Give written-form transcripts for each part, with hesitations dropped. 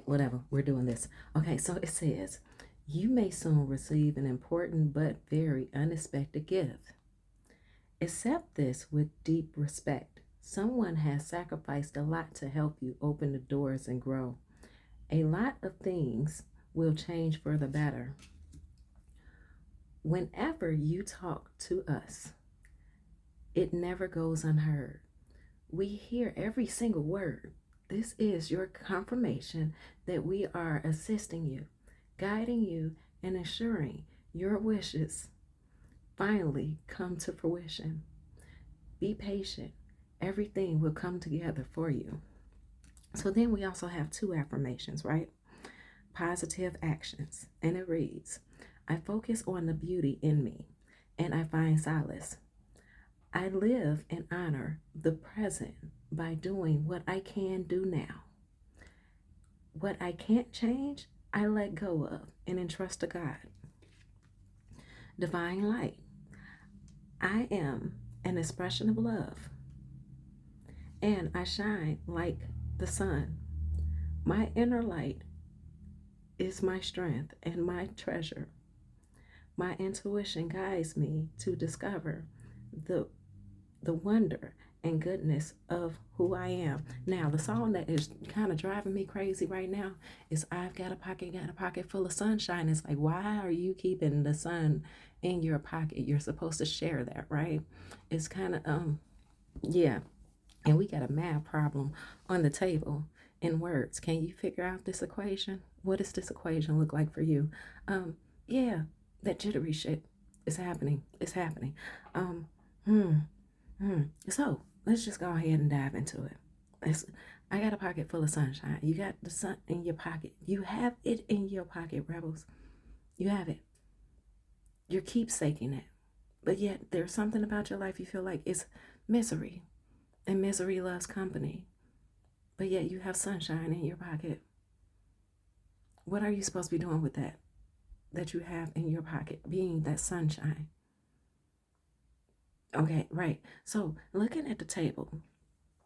Whatever, we're doing this. Okay, so it says, you may soon receive an important but very unexpected gift. Accept this with deep respect. Someone has sacrificed a lot to help you open the doors and grow. A lot of things will change for the better. Whenever you talk to us, it never goes unheard. We hear every single word. This is your confirmation that we are assisting you, guiding you, and ensuring your wishes finally come to fruition. Be patient. Everything will come together for you. So then we also have two affirmations, right? Positive actions. And it reads, I focus on the beauty in me and I find solace. I live and honor the present by doing what I can do now. What I can't change, I let go of and entrust to God. Divine light. I am an expression of love and I shine like the sun. My inner light is my strength and my treasure. My intuition guides me to discover the the wonder and goodness of who I am. Now, the song that is kind of driving me crazy right now is I've got a pocket full of sunshine. It's like, why are you keeping the sun in your pocket? You're supposed to share that, right? It's kind of, yeah. And we got a math problem on the table in words. Can you figure out this equation? What does this equation look like for you? Yeah, that jittery shit is happening. It's happening. Um, hmm. So let's just go ahead and dive into it. I got a pocket full of sunshine. You got the sun in your pocket. You have it in your pocket, rebels. You have it. You're keepsaking it. But yet there's something about your life you feel like it's misery. And misery loves company. But yet you have sunshine in your pocket. What are you supposed to be doing with that you have in your pocket, being that sunshine? Okay, right. So looking at the table,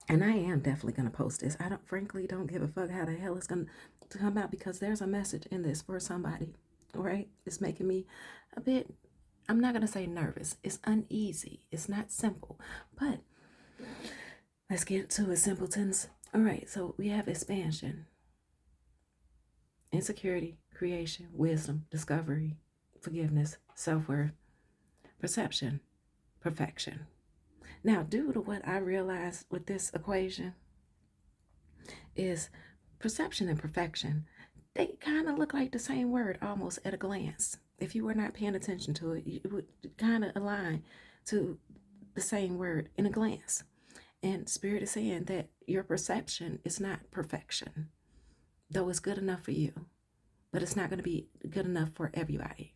and I am definitely gonna post this. I don't give a fuck how the hell it's gonna come out because there's a message in this for somebody. Right? It's making me a bit. I'm not gonna say nervous. It's uneasy. It's not simple. But let's get to it, simpletons. All right. So we have expansion, insecurity, creation, wisdom, discovery, forgiveness, self-worth, perception, perfection. Now, due to what I realized with this equation is perception and perfection, they kind of look like the same word almost at a glance. If you were not paying attention to it, it would kind of align to the same word in a glance. And Spirit is saying that your perception is not perfection, though it's good enough for you, but it's not going to be good enough for everybody.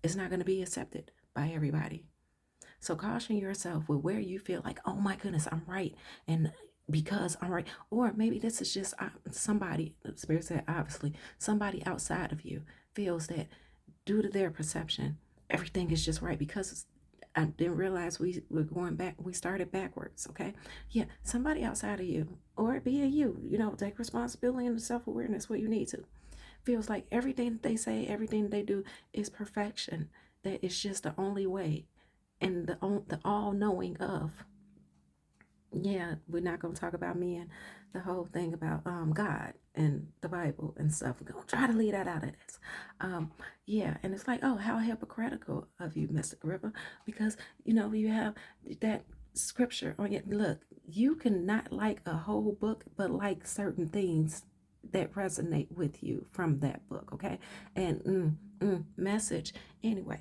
It's not going to be accepted by everybody. So caution yourself with where you feel like, oh my goodness, I'm right. And because I'm right. Or maybe this is just somebody, the Spirit said, obviously, somebody outside of you feels that due to their perception, everything is just right because I didn't realize we were going back. We started backwards. Okay. Yeah. Somebody outside of you, or it be a you, take responsibility and self-awareness where you need to. Feels like everything that they say, everything that they do is perfection. That it's just the only way and the all knowing of. Yeah, we're not going to talk about me and the whole thing about God and the Bible and stuff. We're going to try to leave that out of this. Yeah, and it's like, oh, how hypocritical of you, Mr. Gripper, because you have that scripture on your look. You cannot like a whole book, but like certain things that resonate with you from that book, okay? And message anyway.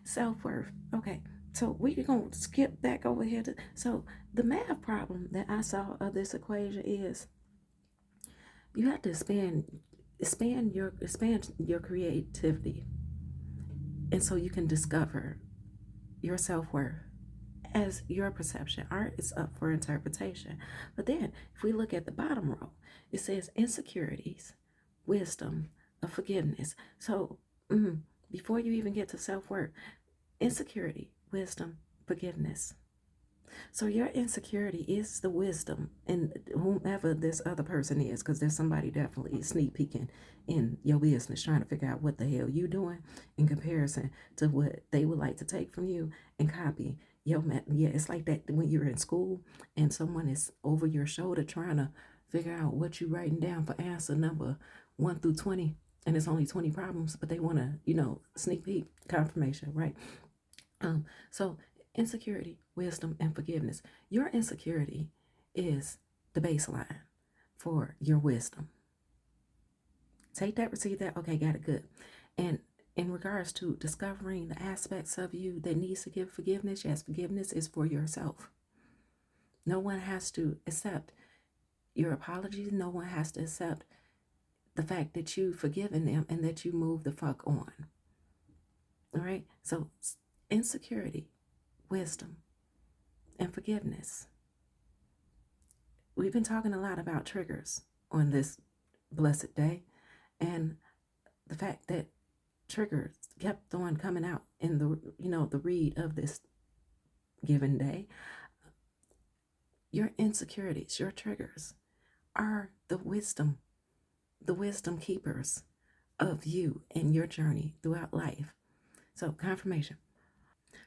Self-worth, okay. So we're gonna skip back over here so the math problem that I saw of this equation is you have to expand your creativity, and so you can discover your self-worth as your perception. Art is up for interpretation. But then if we look at the bottom row, it says insecurities, wisdom, of forgiveness. So before you even get to self-worth, insecurity, wisdom, forgiveness. So your insecurity is the wisdom in whomever this other person is, because there's somebody definitely sneak peeking in your business, trying to figure out what the hell you doing in comparison to what they would like to take from you and copy. Yeah, it's like that when you're in school and someone is over your shoulder trying to figure out what you writing down for answer number 1 through 20, and it's only 20 problems, but they want to, sneak peek confirmation, right? So insecurity, wisdom, and forgiveness. Your insecurity is the baseline for your wisdom. Take that, receive that. Okay, got it, good. And in regards to discovering the aspects of you that needs to give forgiveness, yes, forgiveness is for yourself. No one has to accept your apologies. No one has to accept the fact that you've forgiven them and that you move the fuck on. All right. So insecurity, wisdom, and forgiveness. We've been talking a lot about triggers on this blessed day, and the fact that triggers kept on coming out in the read of this given day. Your insecurities, your triggers are the wisdom keepers of you and your journey throughout life. So confirmation.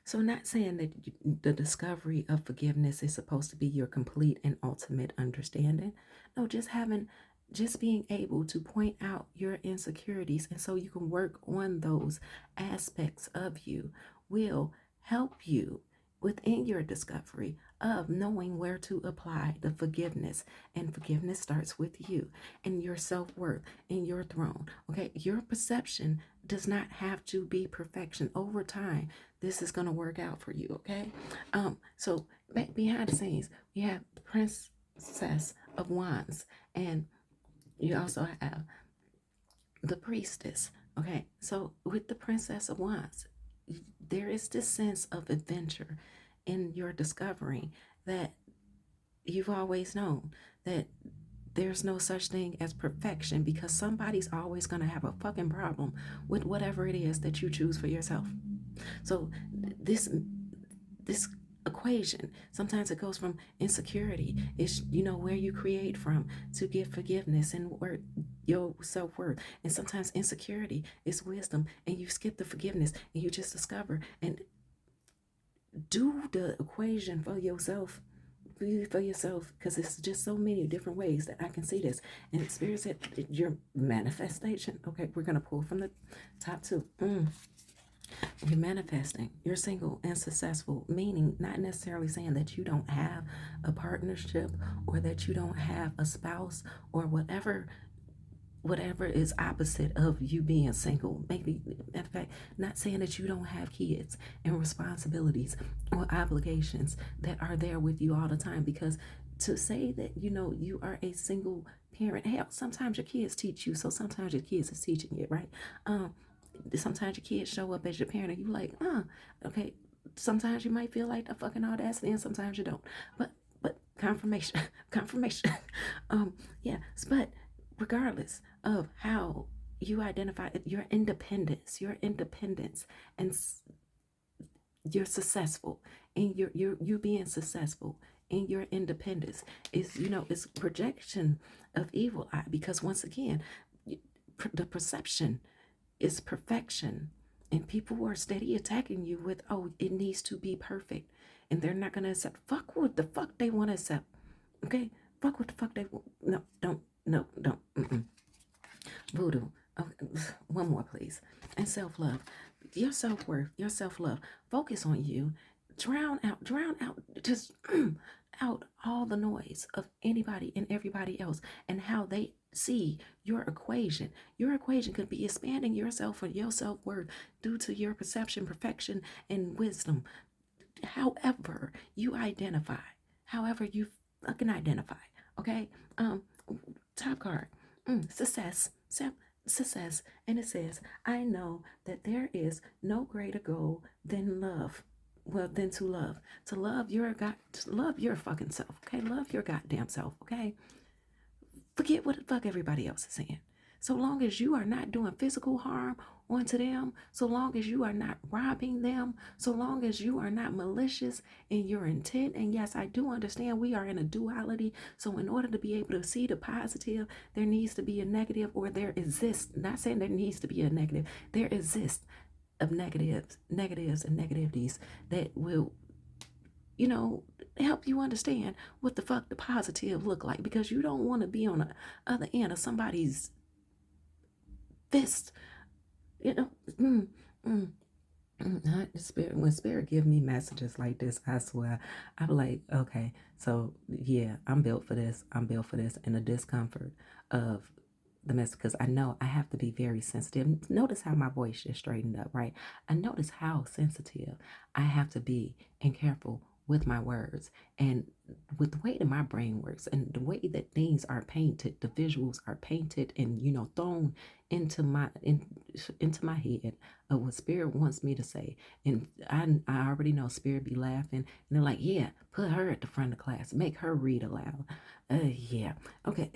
So, not saying that the discovery of forgiveness is supposed to be your complete and ultimate understanding. No, just being able to point out your insecurities, and so you can work on those aspects of you, will help you within your discovery of knowing where to apply the forgiveness. And forgiveness starts with you and your self-worth and your throne. Okay, your perception does not have to be perfection. Over time, this is going to work out for you. Okay, so back behind the scenes, we have the Princess of Wands, and you also have the Priestess. Okay, so with the Princess of Wands, there is this sense of adventure in your discovering that you've always known, that there's no such thing as perfection, because somebody's always going to have a fucking problem with whatever it is that you choose for yourself. So this equation, sometimes it goes from insecurity, it's where you create from, to get forgiveness and your self-worth. And sometimes insecurity is wisdom, and you skip the forgiveness and you just discover and do the equation for yourself, because it's just so many different ways that I can see this and experience it. Your manifestation. Okay, we're gonna pull from the top two. You're manifesting. You're single and successful, meaning not necessarily saying that you don't have a partnership or that you don't have a spouse or whatever is opposite of you being single. Maybe, in fact, not saying that you don't have kids and responsibilities or obligations that are there with you all the time. Because to say that you are a single parent, hell, sometimes your kids teach you, so sometimes your kids is teaching you, right? Sometimes your kids show up as your parent and you like, okay. Sometimes you might feel like a fucking audacity and sometimes you don't. But confirmation, confirmation. Yeah, but regardless of how you identify your independence, and you're successful, and you being successful in your independence is it's projection of evil eye, because once again, the perception is perfection, and people are steady attacking you with, oh, it needs to be perfect, and they're not going to accept. Fuck what the fuck they want to accept. Okay, fuck what the fuck they want. No, don't. No, don't. Voodoo. Okay. One more, please. And self-love. Your self-worth, your self-love. Focus on you. Drown out, just out all the noise of anybody and everybody else and how they see your equation. Your equation could be expanding yourself or your self-worth due to your perception, perfection, and wisdom. However you identify, however you fucking identify. Okay? Top card. Success. Success. And it says, I know that there is no greater goal than love. Well, than to love. To love your fucking self. Okay? Love your goddamn self. Okay? Forget what the fuck everybody else is saying. So long as you are not doing physical harm onto them, so long as you are not robbing them, so long as you are not malicious in your intent. And yes, I do understand we are in a duality. So in order to be able to see the positive, there needs to be a negative, or there exists, not saying there needs to be a negative, there exists of negatives and negativities that will, you know, help you understand what the fuck the positive look like, because you don't want to be on the other end of somebody's fist, you know. mm, mm, Spirit, when spirit give me messages like this, I swear, I'm like, okay, so yeah, I'm built for this. I'm built for this, and the discomfort of the message, because I know I have to be very sensitive. Notice how my voice just straightened up, right? I notice how sensitive I have to be and careful with my words, and with the way that my brain works and the way that things are painted, the visuals are painted and thrown into into my head of what spirit wants me to say. And I already know spirit be laughing, and they're like, yeah, put her at the front of the class, make her read aloud. Yeah, okay,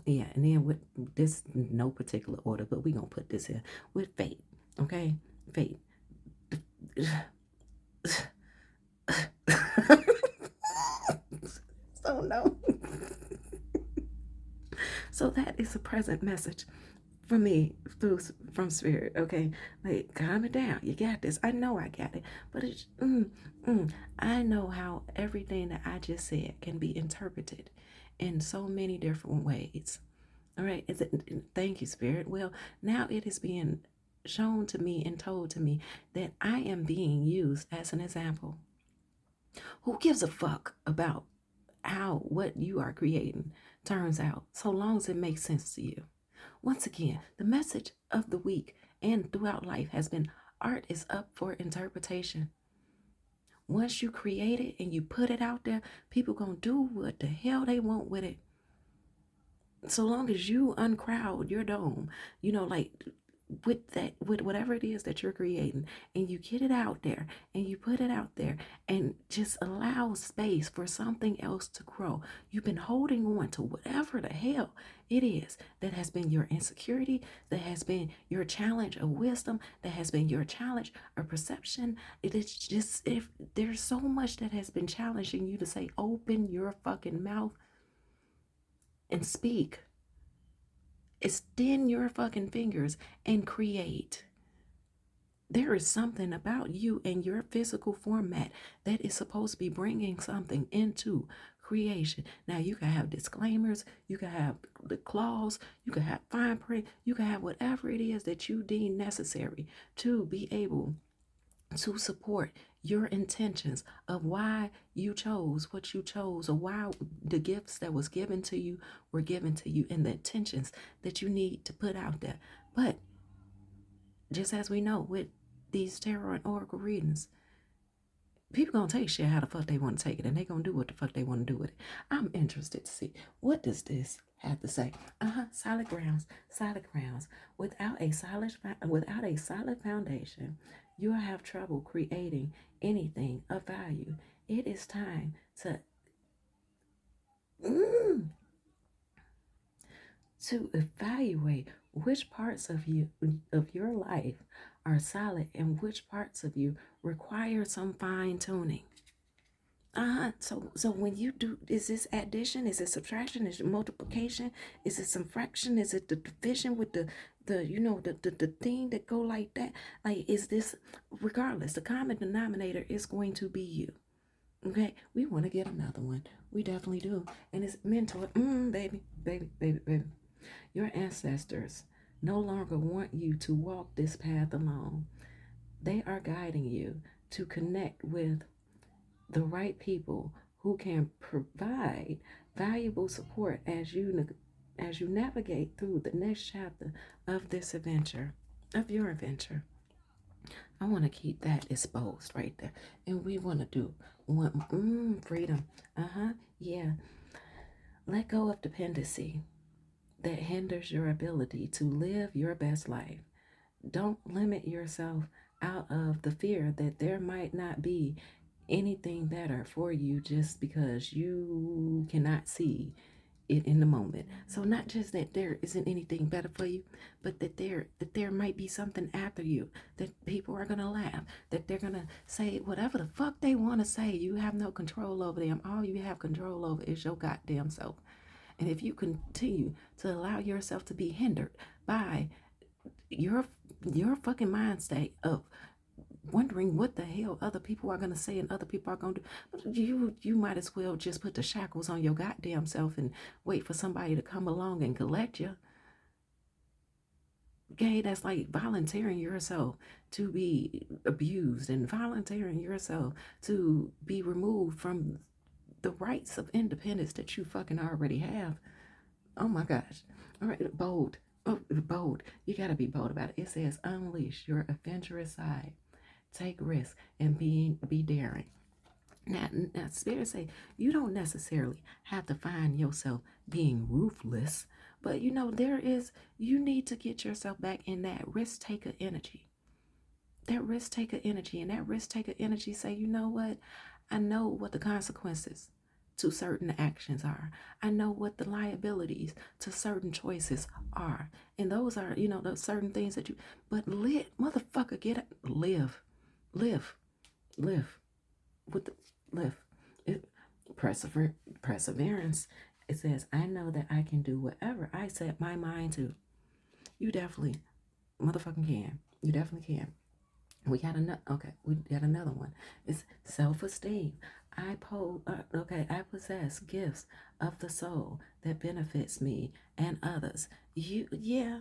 yeah. And then with this, no particular order, but we gonna put this here with faith. Okay, faith. So no. So that is a present message for me from spirit. Okay, like, calm it down, you got this. I know I got it, but it's I know how everything that I just said can be interpreted in so many different ways. All right, thank you, spirit. Well, now it is being shown to me and told to me that I am being used as an example. Who gives a fuck about how what you are creating turns out, so long as it makes sense to you? Once again, the message of the week and throughout life has been art is up for interpretation. Once you create it and you put it out there, people gonna do what the hell they want with it. So long as you uncrowd your dome, like with whatever it is that you're creating, and you get it out there and you put it out there and just allow space for something else to grow. You've been holding on to whatever the hell it is that has been your insecurity, that has been your challenge of wisdom, that has been your challenge of perception. It is just, if there's so much that has been challenging you to say, open your fucking mouth and speak. Extend your fucking fingers and create. There is something about you and your physical format that is supposed to be bringing something into creation. Now, you can have disclaimers, you can have the clause, you can have fine print, you can have whatever it is that you deem necessary to be able to support your intentions of why you chose what you chose, or why the gifts that was given to you were given to you, and the intentions that you need to put out there. But just as we know with these tarot and oracle readings, people gonna take shit how the fuck they want to take it, and they gonna do what the fuck they want to do with it. I'm interested to see, what does this have to say. Solid grounds. Without a solid foundation, you'll have trouble creating anything of value. It is time to mm, to evaluate which parts of your life are solid and which parts of you require some fine tuning. So when you do, is this addition? Is it subtraction? Is it multiplication? Is it some fraction? Is it the division with the thing that go like that? Like, is this, regardless, the common denominator is going to be you. Okay, we want to get another one. We definitely do. And it's mentor. Baby. Your ancestors no longer want you to walk this path alone. They are guiding you to connect with the right people who can provide valuable support as you navigate through the next chapter of this adventure, of your adventure. I want to keep that exposed right there. And we want to do one freedom. Yeah. Let go of dependency that hinders your ability to live your best life. Don't limit yourself out of the fear that there might not be anything better for you just because you cannot see it in the moment. So not just that there isn't anything better for you, but that there might be something after you, that people are gonna laugh, that they're gonna say whatever the fuck they want to say. You have no control over them. All you have control over is your goddamn self. And if you continue to allow yourself to be hindered by your your fucking mind state of wondering what the hell other people are gonna say and other people are gonna do, you might as well just put the shackles on your goddamn self and wait for somebody to come along and collect you. Okay, that's like volunteering yourself to be abused and volunteering yourself to be removed from the rights of independence that you fucking already have. Oh my gosh. All right, bold. Oh, bold. You gotta be bold about it. It says unleash your adventurous side. Take risks and be daring. Now, Spirit say you don't necessarily have to find yourself being ruthless, but you need to get yourself back in that risk taker energy. That risk taker energy, and that risk taker energy say, you know what? I know what the consequences to certain actions are. I know what the liabilities to certain choices are. And those are, those certain things that but motherfucker, get it, live, live with the, live. It, perseverance. It says, I know that I can do whatever I set my mind to. You definitely motherfucking can. You definitely can. We got another one. It's self-esteem. I possess gifts of the soul that benefits me and others. Yeah,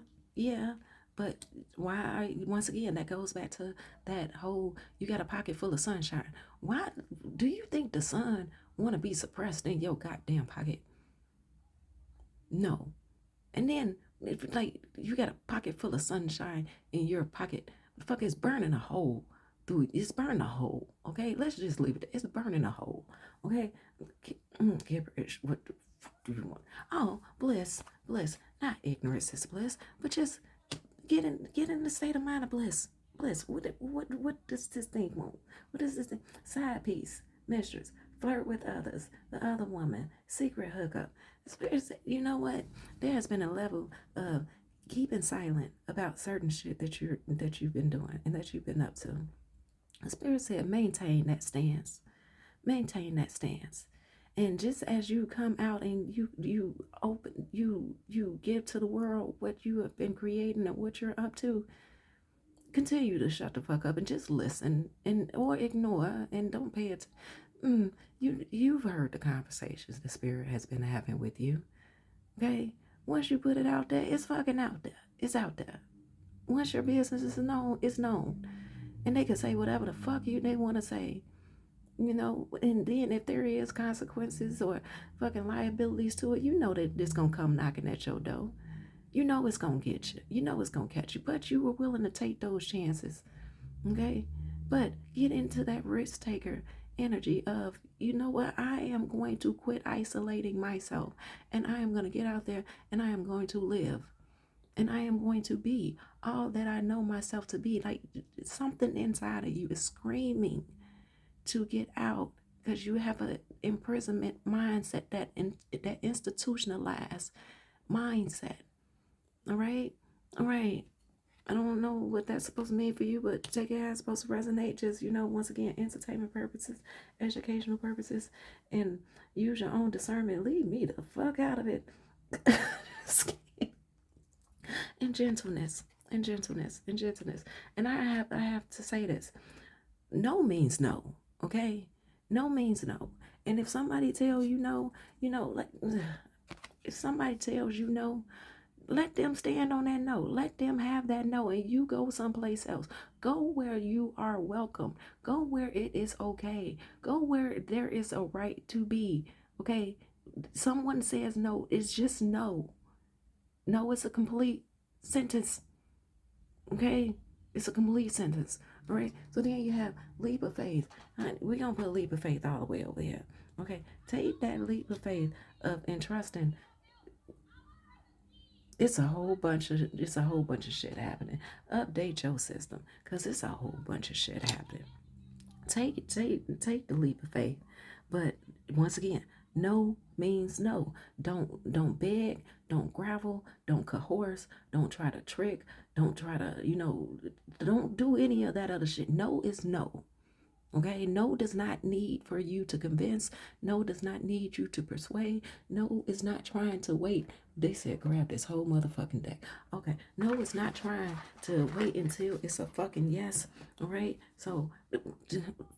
but once again, that goes back to that whole, you got a pocket full of sunshine. Why do you think the sun want to be suppressed in your goddamn pocket? No. And then, if like you got a pocket full of sunshine in your pocket, the fuck is burning a hole through it. It's burning a hole. Okay, let's just leave it. It's burning a hole. Okay, gibberish. What the fuck do you want? Oh, bliss. Not ignorance is bliss, but just get in the state of mind of bliss. Bliss. What does this thing want? What is this thing? Side piece, mistress, flirt with others, the other woman, secret hookup. You know what? There has been a level of keeping silent about certain shit that you've been doing and that you've been up to. The Spirit said, maintain that stance. Maintain that stance. And just as you come out and you give to the world what you have been creating and what you're up to, continue to shut the fuck up and just listen and or ignore and don't pay it. You've heard the conversations the Spirit has been having with you. Okay? Once you put it out there, it's fucking out there. It's out there. Once your business is known, it's known. And they can say whatever the fuck they want to say. And then if there is consequences or fucking liabilities to it, you know that it's gonna come knocking at your door. You know it's gonna get you. You know it's gonna catch you. But you were willing to take those chances. Okay? But get into that risk taker energy of, you know what, I am going to quit isolating myself and I am going to get out there and I am going to live and I am going to be all that I know myself to be. Like something inside of you is screaming to get out because you have an imprisonment mindset, that institutionalized mindset. All right. I don't know what that's supposed to mean for you, but take it as it's supposed to resonate. Just, once again, entertainment purposes, educational purposes, and use your own discernment. Leave me the fuck out of it. And gentleness. And I have to say this. No means no, okay? No means no. And if somebody tells you no, like if somebody tells you no, let them stand on that no. Let them have that no, and you go someplace else. Go where you are welcome. Go where it is okay. Go where there is a right to be. Okay? Someone says no, it's just no. No, it's a complete sentence. Okay? It's a complete sentence. All right? So then you have leap of faith. We're going to put leap of faith all the way over here. Okay? Take that leap of faith of entrusting. It's a whole bunch of shit happening. Update your system, cause it's a whole bunch of shit happening. Take the leap of faith, but once again, know means no. Don't beg, don't gravel, don't coerce, don't try to trick, don't try to, don't do any of that other shit. No is no. Okay, no does not need for you to convince. No does not need you to persuade. No is not trying to wait. They said grab this whole motherfucking deck. Okay, no is not trying to wait until it's a fucking yes. All right, so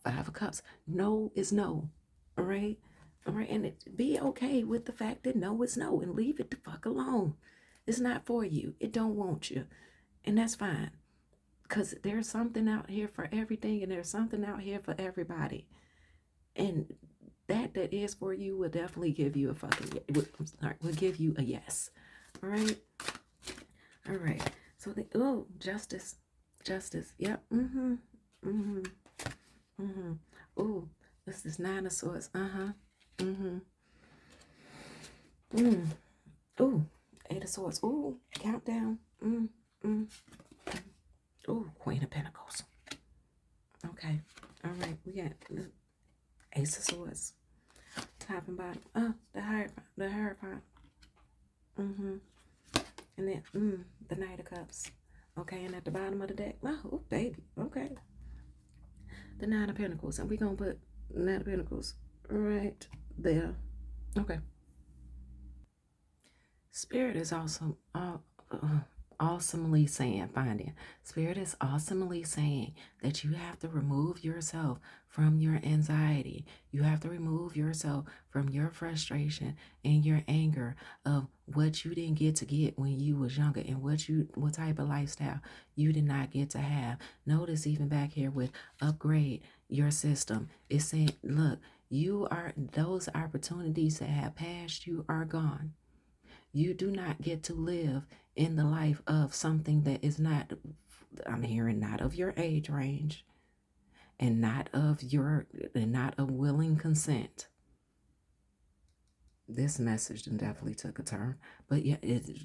5 of Cups. No is no. All right, all right, and be okay with the fact that no is no, and leave it the fuck alone. It's not for you. It don't want you, and that's fine. Because there's something out here for everything, and there's something out here for everybody. And that is for you will definitely give you a fucking, will give you a yes. All right? All right. So, justice. Justice. Yep. Mm-hmm. Mm-hmm. Mm-hmm. Oh, this is 9 of Swords. Uh-huh. Mm-hmm. Mm. Oh, 8 of Swords. Oh, countdown. Mm. Oh, Queen of Pentacles. Okay. All right. We got Ace of Swords. Top and bottom. Oh, the Hierophant. Mm-hmm. And then the Knight of Cups. Okay, and at the bottom of the deck. Oh, baby. Okay. The 9 of Pentacles. And we're going to put 9 of Pentacles right there. Okay. Spirit is awesome. Awesomely saying, finding. Spirit is awesomely saying that you have to remove yourself from your anxiety. You have to remove yourself from your frustration and your anger of what you didn't get when you was younger, and what type of lifestyle you did not get to have. Notice even back here with upgrade your system. It's saying, look, those opportunities that have passed you are gone. You do not get to live in the life of something that is not, I'm hearing, not of your age range, and not of willing consent. This message definitely took a turn. But yeah,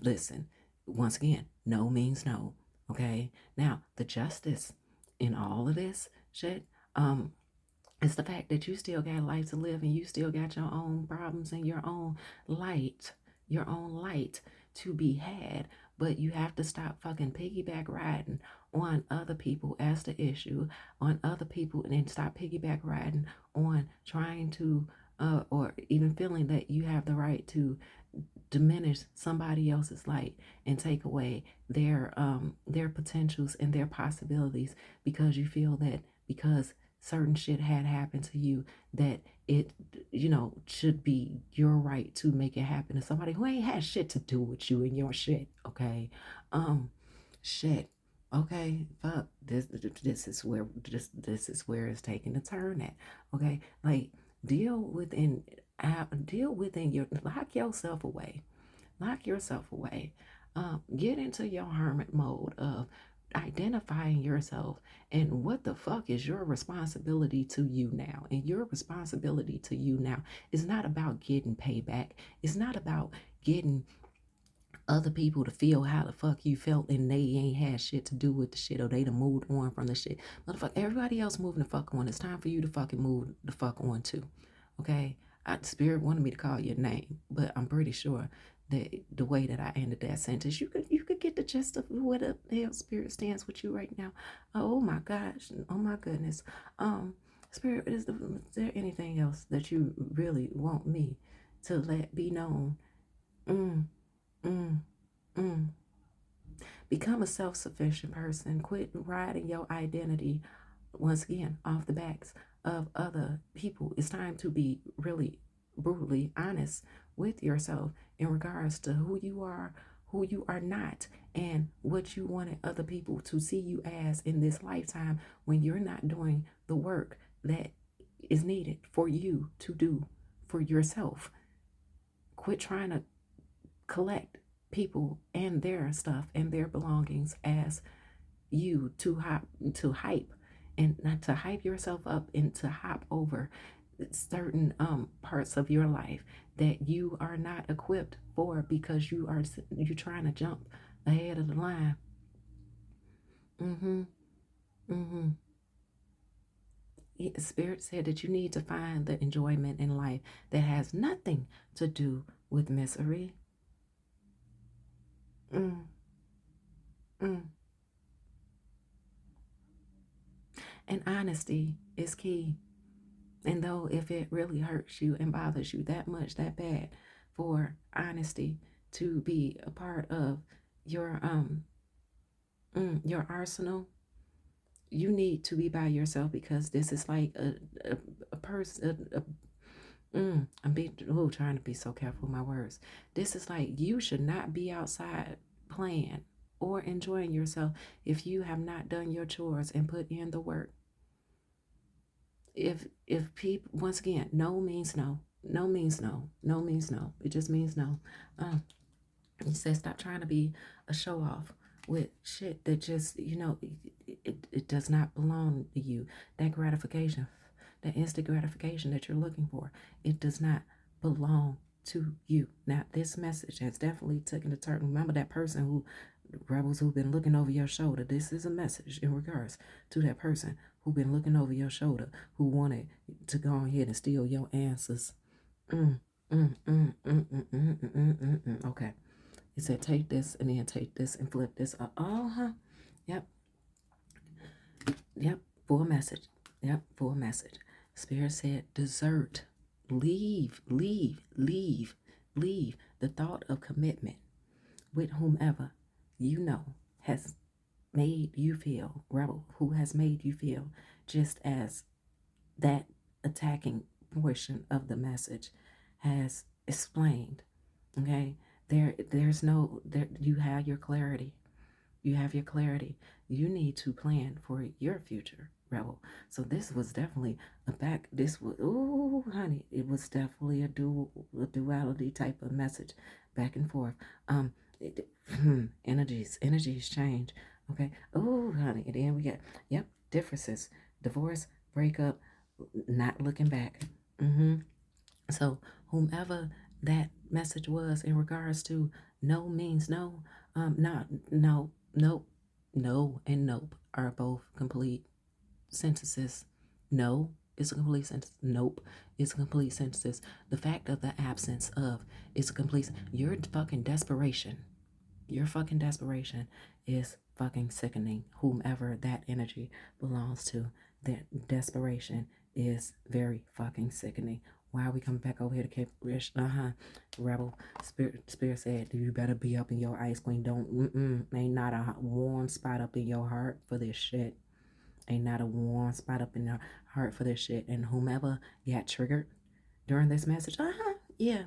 listen, once again, no means no. Okay. Now, the justice in all of this shit, it's the fact that you still got life to live, and you still got your own problems and your own light to be had. But you have to stop fucking piggyback riding on other people as the issue, on other people, and then stop piggyback riding on trying to or even feeling that you have the right to diminish somebody else's light and take away their potentials and their possibilities, because you feel that because certain shit had happened to you that it should be your right to make it happen to somebody who ain't had shit to do with you and your shit. Okay. Shit. Okay, fuck, this is where it's taking a turn at. Okay, like deal within your, lock yourself away. Get into your hermit mode of identifying yourself and what the fuck is your responsibility to you now. And your responsibility to you now is not about getting payback. It's not about getting other people to feel how the fuck you felt and they ain't had shit to do with the shit, or they done moved on from the shit. Motherfucker, everybody else moving the fuck on. It's time for you to fucking move the fuck on too. Okay? Spirit wanted me to call your name, but I'm pretty sure that the way that I ended that sentence, you could get the gist of what the hell Spirit stands with you right now. Oh my gosh. Oh my goodness. Spirit, is there anything else that you really want me to let be known? Mm. Mm, mm. Become a self-sufficient person. Quit riding your identity, once again, off the backs of other people. It's time to be really brutally honest with yourself in regards to who you are not, and what you wanted other people to see you as in this lifetime, when you're not doing the work that is needed for you to do for yourself. Quit trying to collect people and their stuff and their belongings as you to hype, and not to hype yourself up and to hop over certain parts of your life that you are not equipped for, because you're trying to jump ahead of the line. Mm-hmm. Mm-hmm. Spirit said that you need to find the enjoyment in life that has nothing to do with misery. Mm, mm. And honesty is key. And though if it really hurts you and bothers you that much, that bad, for honesty to be a part of your your arsenal, you need to be by yourself, because this is like a person. I'm trying to be so careful with my words. This is like you should not be outside playing or enjoying yourself if you have not done your chores and put in the work. If people, once again, no means no, no means no, no means no, it just means no. He says stop trying to be a show off with shit that just, it does not belong to you. That gratification, that instant gratification that you're looking for, it does not belong to you. Now this message has definitely taken a turn. Remember that person who, rebels who've been looking over your shoulder. This is a message in regards to that person who've been looking over your shoulder, who wanted to go ahead and steal your answers. Mm, mm, mm, mm, mm, mm, mm, mm, mm, mm. Okay. He said, take this and then take this and flip this. Uh-huh. Yep. Yep. Full message. Yep. Full message. Spirit said, desert. Leave, leave, leave, leave the thought of commitment with whomever you know has made you feel, rebel, who has made you feel just as that attacking portion of the message has explained. Okay, there's no there. You have your clarity. You have your clarity. You need to plan for your future, rebel. So this was definitely a back. This was, ooh, honey, it was definitely a duality type of message, back and forth. It, energies change. Okay. Oh, honey, and then we got, yep, differences, divorce, breakup, not looking back. So whomever that message was in regards to no means no, not no, nope, no, and nope are both complete sentences. No is a complete sentence. Nope is a complete sentence. The fact of the absence of is a complete. Your fucking desperation. Your fucking desperation is fucking sickening. Whomever that energy belongs to, that desperation is very fucking sickening. Why are we coming back over here to Cape Rich? Rebel spirit said, you better be up in your ice queen. Don't ain't not a warm spot up in your heart for this shit. Ain't not a warm spot up in your heart for this shit. And whomever got triggered during this message, yeah,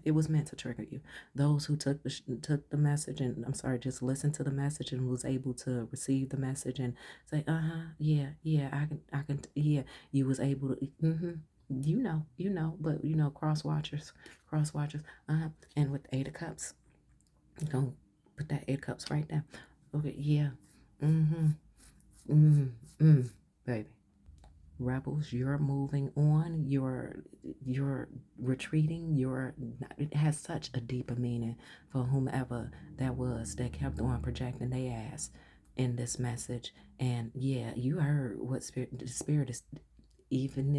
it was meant to trigger you. Those who took the message, and I'm sorry, just listened to the message and was able to receive the message and say, yeah, yeah, you was able to, but cross watchers, and with the 8 of Cups, you gonna put that 8 of Cups right there. Okay, yeah, mm-hmm, baby. Rebels, you're moving on, you're retreating, it has such a deeper meaning for whomever that was that kept on projecting their ass in this message. And yeah, you heard what spirit is. Even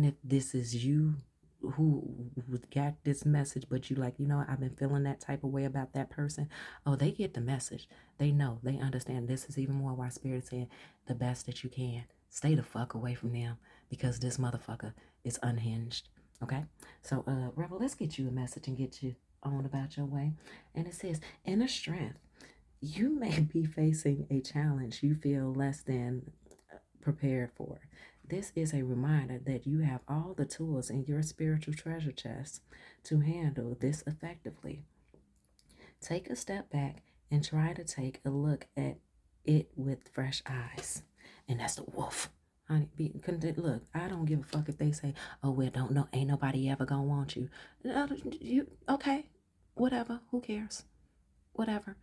if this is you who got this message, but you like, I've been feeling that type of way about that person. Oh, they get the message. They know, they understand. This is even more why spirit is saying the best that you can. Stay the fuck away from them, because this motherfucker is unhinged. Okay? So Rebel, let's get you a message and get you on about your way. And it says, inner strength. You may be facing a challenge you feel less than prepared for. This is a reminder that you have all the tools in your spiritual treasure chest to handle this effectively. Take a step back and try to take a look at it with fresh eyes. And that's the wolf. Honey, look, I don't give a fuck if they say, oh, well, don't know, ain't nobody ever gonna want you. Okay, whatever, who cares? Whatever.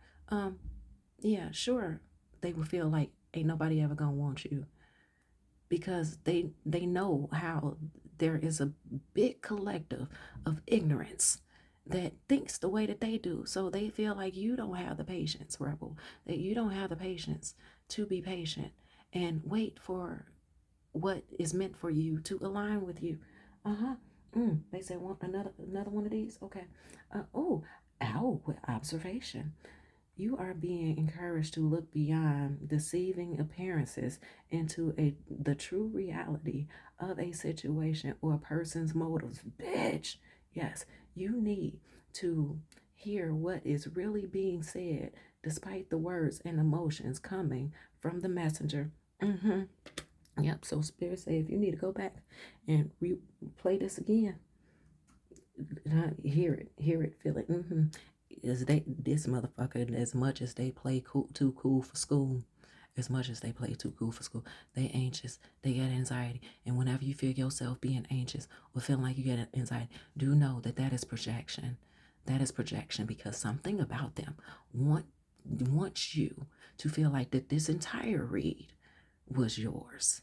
Yeah, sure, they will feel like ain't nobody ever gonna want you, because they know how there is a big collective of ignorance that thinks the way that they do. So they feel like you don't have the patience, rebel, that you don't have the patience to be patient and wait for what is meant for you to align with you. Uh-huh. They say, want another one of these? Okay. Oh, ow, with observation. You are being encouraged to look beyond deceiving appearances into the true reality of a situation or a person's motives. Bitch, yes, you need to hear what is really being said despite the words and emotions coming from the messenger. Mm-hmm. Yep. So Spirit say if you need to go back and replay this again, hear it, feel it. Is they this motherfucker, as much as they play too cool for school, as much as they play too cool for school, they anxious, they get anxiety, and whenever you feel yourself being anxious or feeling like you get anxiety, do know that that is projection. That is projection because something about them wants you to feel like that this entire read was yours.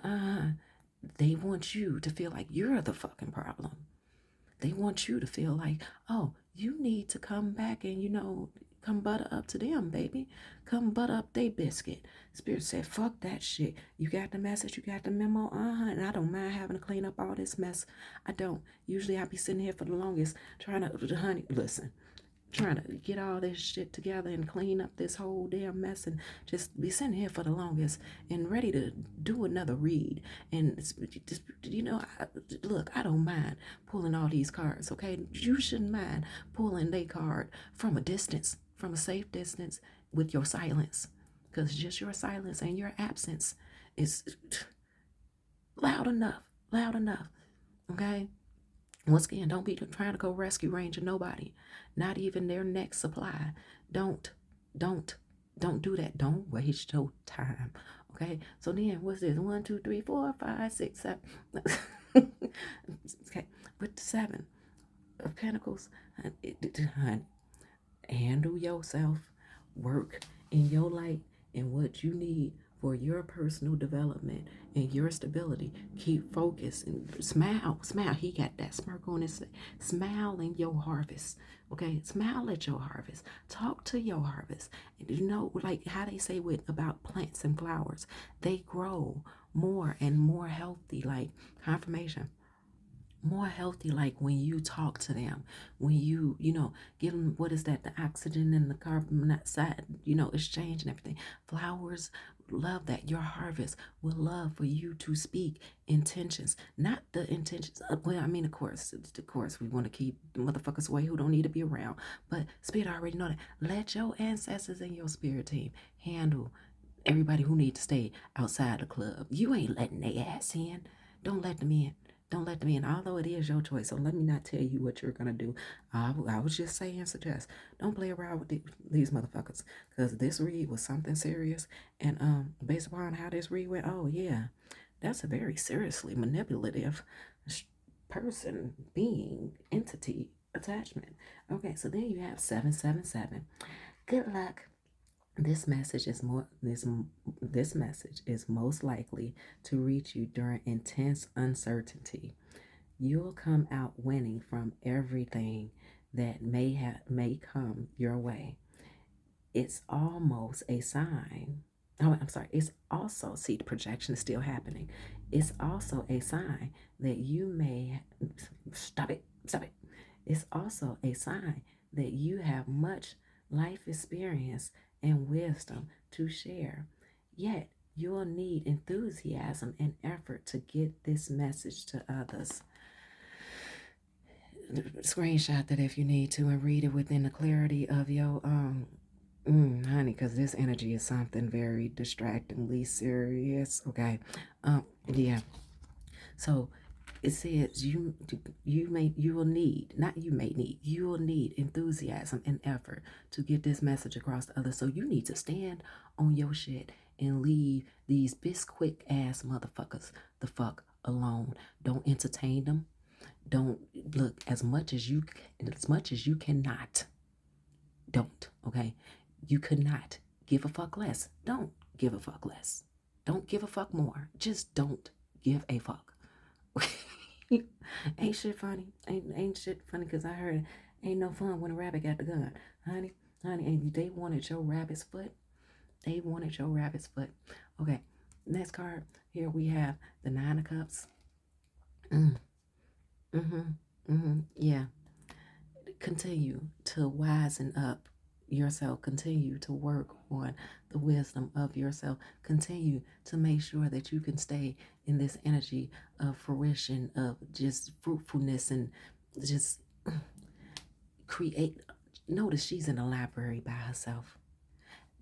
Uh, they want you to feel like you're the fucking problem. They want you to feel like, oh, you need to come back and, come butter up to them, baby. Come butter up they biscuit. Spirit said, fuck that shit. You got the message, you got the memo, and I don't mind having to clean up all this mess. I don't. Usually I be sitting here for the longest trying to, honey, listen, trying to get all this shit together and clean up this whole damn mess and just be sitting here for the longest and ready to do another read. And just, look, I don't mind pulling all these cards, okay? You shouldn't mind pulling a card from a distance, from a safe distance with your silence. Because just your silence and your absence is loud enough, okay? Once again, don't be trying to go rescue ranger nobody, not even their next supply. Don't, don't, don't do that. Don't waste your time. Okay. So then, what's this? 1, 2, 3, 4, 5, 6, 7. Okay. With the 7 of Pentacles, honey, handle yourself, work in your light and what you need for your personal development and your stability. Keep focused and smile. He got that smirk on his face. Smile in your harvest. Okay, smile at your harvest. Talk to your harvest. Like how they say about plants and flowers, they grow more and more healthy. Like confirmation, more healthy, like when you talk to them, when you give them, what is that, the oxygen and the carbon monoxide, exchange and everything. Flowers love that. Your harvest will love for you to speak intentions, not the intentions well, I mean, of course we want to keep the motherfuckers away who don't need to be around, but Spirit already know that. Let your ancestors and your spirit team handle everybody who need to stay outside the club. You ain't letting their ass in. Don't let them in. Don't let them in, although it is your choice. So let me not tell you what you're going to do. I was just saying, suggest. Don't play around with these motherfuckers. Because this read was something serious. And based upon how this read went, oh, yeah, that's a very seriously manipulative person, being, entity, attachment. Okay, so then you have 777. Good luck. This message is most likely to reach you during intense uncertainty. You'll come out winning from everything that may come your way. It's almost a sign. Oh, I'm sorry. It's also, see, the projection is still happening. It's also a sign that you may stop it. It's also a sign that you have much life experience and wisdom to share. Yet, you'll need enthusiasm and effort to get this message to others. Screenshot that if you need to and read it within the clarity of your honey, because this energy is something very distractingly serious. Okay. Yeah. So it says you will need enthusiasm and effort to get this message across to others. So you need to stand on your shit and leave these bisquick ass motherfuckers the fuck alone. Don't entertain them. Don't look, as much as you cannot. Don't. Okay. You could not give a fuck less. Don't give a fuck less. Don't give a fuck more. Just don't give a fuck. Ain't shit funny. Ain't shit funny, because I heard ain't no fun when a rabbit got the gun. Honey, and they wanted your rabbit's foot. Okay. Next card, here we have the Nine of Cups. Mm, yeah. Continue to wisen up yourself. Continue to work on the wisdom of yourself. Continue to make sure that you can stay in this energy of fruition, of just fruitfulness, and just create. Notice she's in a library by herself.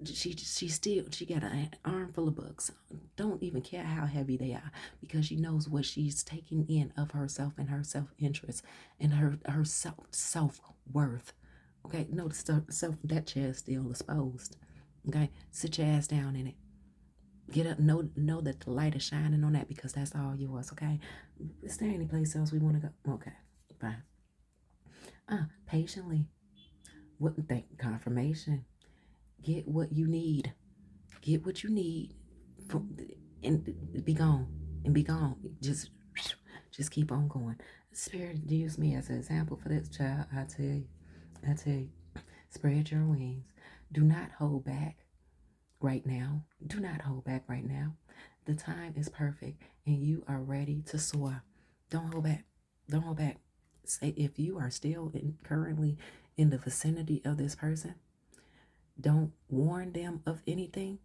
She got an armful of books. Don't even care how heavy they are, because she knows what she's taking in of herself and her self-interest and her self-worth. Okay, notice self that chair is still exposed. Okay, sit your ass down in it. Get up. Know that the light is shining on that, because that's all yours. Okay, is there any place else we want to go? Okay, fine. Patiently. Wouldn't think confirmation. Get what you need. Get what you need, from, and be gone. And be gone. Just keep on going. Spirit used me as an example for this child. I tell you. I tell you. Spread your wings. Do not hold back right now. Do not hold back right now. The time is perfect, and you are ready to soar. Don't hold back. Don't hold back. Say, if you are still currently in the vicinity of this person, don't warn them of anything.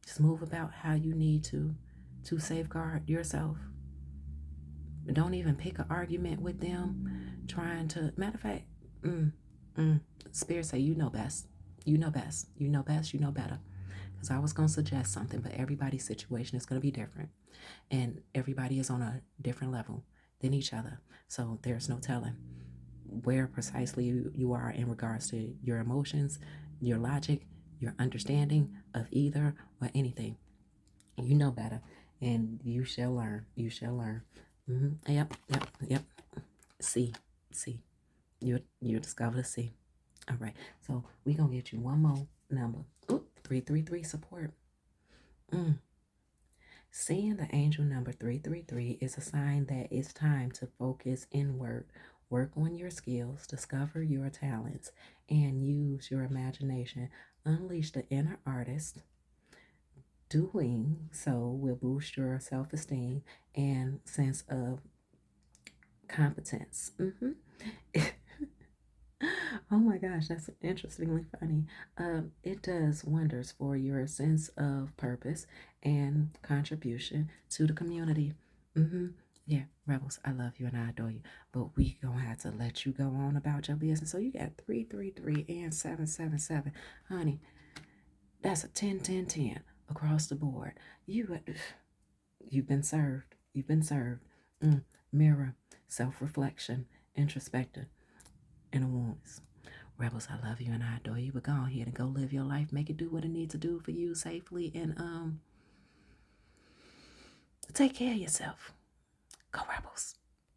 Just move about how you need to safeguard yourself. Don't even pick an argument with them. Trying to, matter of fact, Spirit say you know best. You know best. You know best. You know better. Because I was going to suggest something, but everybody's situation is going to be different, and everybody is on a different level than each other. So there's no telling where precisely you are in regards to your emotions, your logic, your understanding of either or anything. You know better, and you shall learn. You shall learn. Yep. See. You discover the C. All right. So we gonna get you one more number. Ooh, 333 support. Seeing the angel number 333 is a sign that it's time to focus inward, work on your skills, discover your talents, and use your imagination. Unleash the inner artist. Doing so will boost your self esteem and sense of competence. Oh my gosh, that's interestingly funny. It does wonders for your sense of purpose and contribution to the community. Yeah, Rebels, I love you and I adore you, but we gonna have to let you go on about your business. So you got 333 and 777, honey. That's a 10 across the board. You've been served. You've been served. Mirror, self-reflection, introspective, inner wounds. Rebels, I love you and I adore you, but go ahead and go live your life. Make it do what it needs to do for you safely, and take care of yourself. Go Rebels.